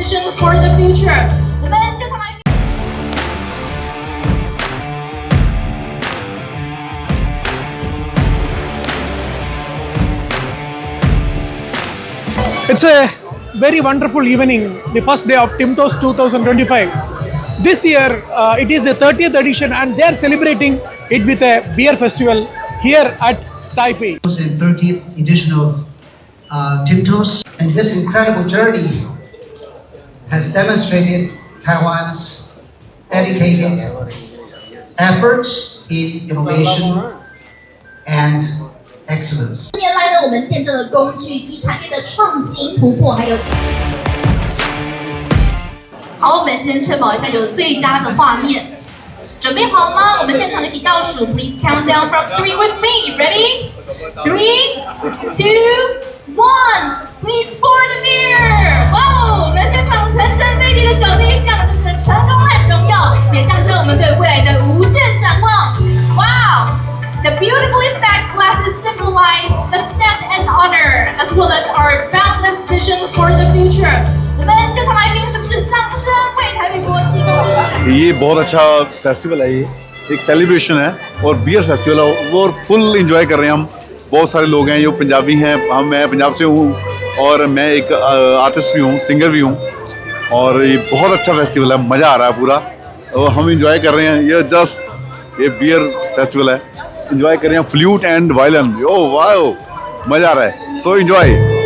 vision for the future. 我们现场来。It's a very wonderful evening, the first day of TIMTOS 2025. This year, it is the 30th edition and they are celebrating it with a beer festival here at Taipei. 30th edition of TIMTOS. And this incredible journey has demonstrated Taiwan's dedicated efforts in innovation and excellence. 近年来呢，我们见证了工具机产业的创新突破，还有。好，我们先确保一下有最佳的画面。准备好吗？我们现场一起倒数 ，Please count down from 3 with me. Ready? 3, 2, 1. Please pour the beer. 哇，我们现场层层堆叠的酒杯，象征着成功和荣耀，也象征我们对未来的无限展望。哇！ The beautifully stacked glasses symbolize success and honor, as well as our boundless vision for the future. 我们现场来宾是不是掌声为台北国际工作室？ ये बहुत अच्छा festival है, ये एक celebration है और beer festival है वो फुल इंजॉय कर रहे हैं हम। बहुत सारे लोग हैं जो पंजाबी हैं, मैं पंजाब से हूँ और मैं एक आर्टिस्ट भी हूँ, सिंगर भी हूँ और ये बहुत अच्छा फेस्टिवल है, मज़ा आ रहा है पूरा और हम इंजॉय कर रहे हैं। ये जस्ट ये बियर फेस्टिवल है, इंजॉय कर रहे हैं फ्लूट एंड वायलिन। ओ वाह, मज़ा आ रहा है, सो enjoy.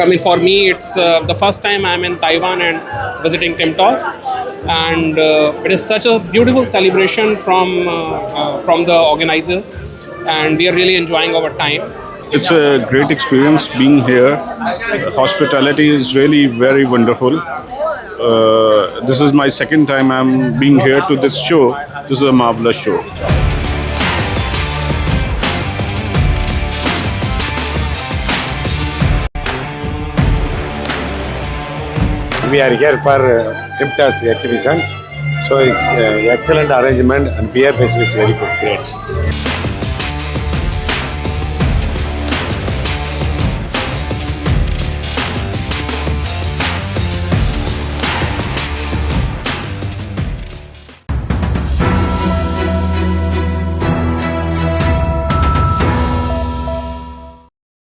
I mean, for me, it's the first time I'm in Taiwan and visiting TIMTOS, and it is such a beautiful celebration from the organizers, and we are really enjoying our time. It's a great experience being here. Hospitality is really very wonderful. This is my second time I'm being here to this show. This is a marvelous show. We are here for TIMTOS exhibition. So it's excellent arrangement and beer festival is very good, great.